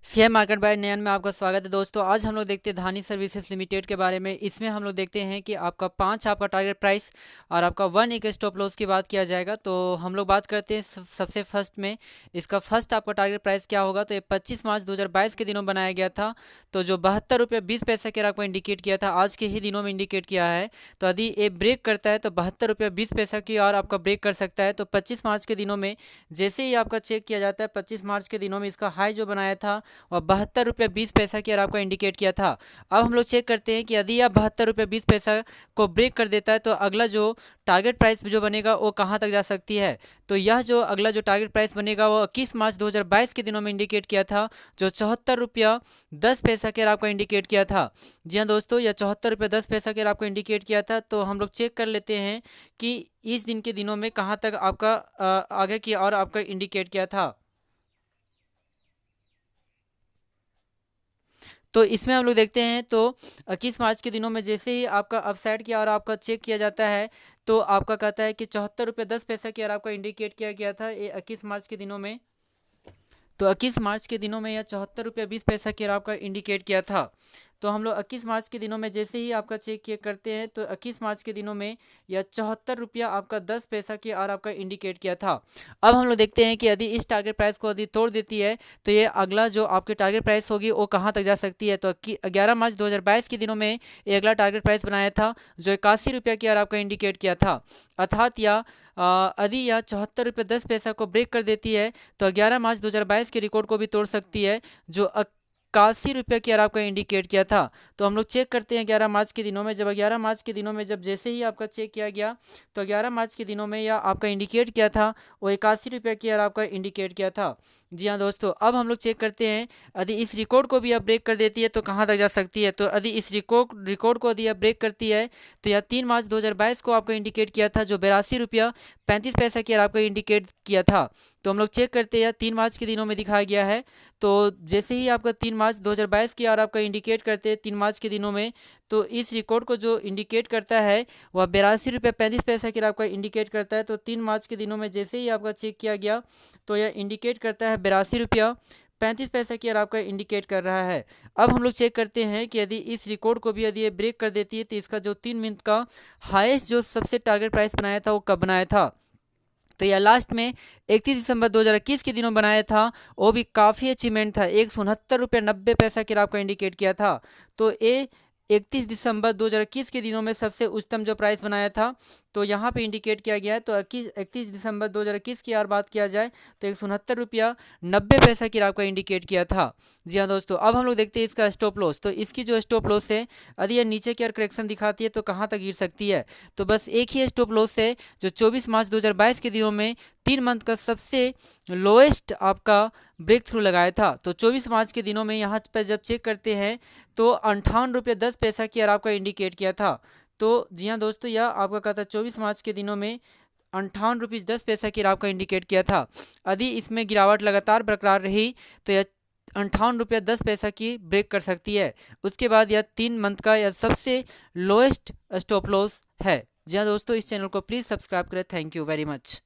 Share market bye नयन में आपका स्वागत है दोस्तों। आज हम लोग देखते हैं धानी सर्विसेज लिमिटेड के बारे में। इसमें हम लोग देखते हैं कि आपका 5 आपका टारगेट प्राइस और आपका 1 एक स्टॉप लॉस की बात किया जाएगा। तो हम लोग बात करते हैं सबसे फर्स्ट में इसका फर्स्ट आपका टारगेट प्राइस क्या होगा। तो ये 25 मार्च 2022 के दिनों बनाया गया था। तो जो 72 रुपये 20 पैसा के आपको इंडिकेट किया था, आज के ही दिनों में इंडिकेट किया है। तो यदि ये ब्रेक करता है तो 72 रुपये 20 पैसा की और आपका ब्रेक कर सकता है। तो 25 मार्च के दिनों में जैसे ही आपका चेक किया जाता है, 25 मार्च के दिनों में इसका हाई जो बनाया था और 72 रुपये 20 पैसा की और आपका इंडिकेट किया था। अब हम लोग चेक करते हैं कि यदि यह 72 रुपये 20 पैसा को ब्रेक कर देता है तो अगला जो टारगेट प्राइस जो बनेगा वो कहाँ तक जा सकती है। तो यह जो अगला जो टारगेट प्राइस बनेगा वो 21 मार्च 2022 के दिनों में इंडिकेट किया था, जो 74 रुपया 10 पैसा के आपको इंडिकेट किया था। जी हाँ दोस्तों, यह 74 रुपये 10 पैसा के आपको इंडिकेट किया था। तो हम लोग चेक कर लेते हैं कि इस दिन के दिनों में कहाँ तक आपका आगे की और आपका इंडिकेट किया था। तो इसमें हम लोग देखते हैं तो 21 मार्च के दिनों में जैसे ही आपका अपसाइड किया और आपका चेक किया जाता है तो आपका कहता है कि 74 रुपये 10 पैसा की और आपका इंडिकेट किया गया था ये 21 मार्च के दिनों में। तो 21 मार्च के दिनों में यह 74 रुपये 20 पैसा की आपका इंडिकेट किया था। तो हम लोग 21 मार्च के दिनों में जैसे ही आपका चेक किया करते हैं तो 21 मार्च के दिनों में यह 74 रुपया आपका 10 पैसा की और आपका इंडिकेट किया था। अब हम लोग देखते हैं कि यदि इस टारगेट प्राइस को यदि तोड़ देती है तो ये अगला जो आपकी टारगेट प्राइस होगी वो कहाँ तक जा सकती है। तो 11 मार्च 2022 के दिनों में ये अगला टारगेट प्राइस बनाया था, जो 81 रुपया की और आपका इंडिकेट किया था। अर्थात यदि यह 74 रुपये 10 पैसा को ब्रेक कर देती है तो 11 मार्च 2022 के रिकॉर्ड को भी तोड़ सकती है, जो 81 रुपये की और आपका इंडिकेट किया था। तो हम लोग चेक करते हैं 11 मार्च के दिनों में, जब 11 मार्च के दिनों में जब जैसे ही आपका चेक किया गया तो 11 मार्च के दिनों में यह आपका इंडिकेट किया था वो 81 रुपये की और आपका इंडिकेट किया था। जी हाँ दोस्तों, अब हम लोग चेक करते हैं यदि इस रिकॉर्ड को भी अब ब्रेक कर देती है तो कहाँ तक जा सकती है। तो यदि इस रिकॉर्ड को यदि अब ब्रेक करती है तो यह 3 मार्च 2022 को आपका इंडिकेट किया था, जो 82 रुपया 35 पैसा की और आपका इंडिकेट किया था। तो हम लोग चेक करते हैं 3 मार्च के दिनों में दिखाया गया है। तो जैसे ही आपका 3 मार्च 2022 की और आपका इंडिकेट करते हैं 3 मार्च के दिनों में, तो इस रिकॉर्ड को जो इंडिकेट करता है वह 82 रुपया 35 पैसा की आपका इंडिकेट करता है। तो 3 मार्च के दिनों में जैसे ही आपका चेक किया गया तो यह इंडिकेट करता है 82 रुपया 35 पैसा की और आपका इंडिकेट कर रहा है। अब हम लोग चेक करते हैं कि यदि इस रिकॉर्ड को भी यदि ये ब्रेक कर देती है तो इसका जो 3 मिनट का हाईएस्ट जो सबसे टारगेट प्राइस बनाया था वो कब बनाया था। तो यह लास्ट में 31 दिसंबर 2021 के दिनों बनाया था। वो भी काफ़ी अचीवमेंट था, 169 रुपया 90 पैसा की आपका इंडिकेट किया था। तो ये 31 दिसंबर 2021 के दिनों में सबसे उच्चतम जो प्राइस बनाया था तो यहाँ पे इंडिकेट किया गया है। तो 31 दिसंबर 2021 की और बात किया जाए तो 169 रुपया 90 पैसा की आपका इंडिकेट किया था। जी हाँ दोस्तों, अब हम लोग देखते हैं इसका स्टॉप लॉस। तो इसकी जो स्टॉप लॉस है यदि यह नीचे की ओर करेक्शन दिखाती है तो कहाँ तक गिर सकती है। तो बस एक ही स्टॉप लॉस है, जो 24 मार्च 2022 के दिनों में 3 मंथ का सबसे लोएस्ट आपका ब्रेक थ्रू लगाया था। तो 24 मार्च के दिनों में यहाँ पर जब चेक करते हैं तो 58 रुपये 10 पैसा की और आपका इंडिकेट किया था। तो जी हाँ दोस्तों, यह आपका कहता है 24 मार्च के दिनों में 58 रुपये 10 पैसा की आपका इंडिकेट किया था। यदि इसमें गिरावट लगातार बरकरार रही तो यह 58 रुपया 10 पैसा की ब्रेक कर सकती है। उसके बाद यह 3 मंथ का यह सबसे लोएस्ट स्टॉप लॉस है। जी हाँ दोस्तों, इस चैनल को प्लीज़ सब्सक्राइब करें। Thank you very much.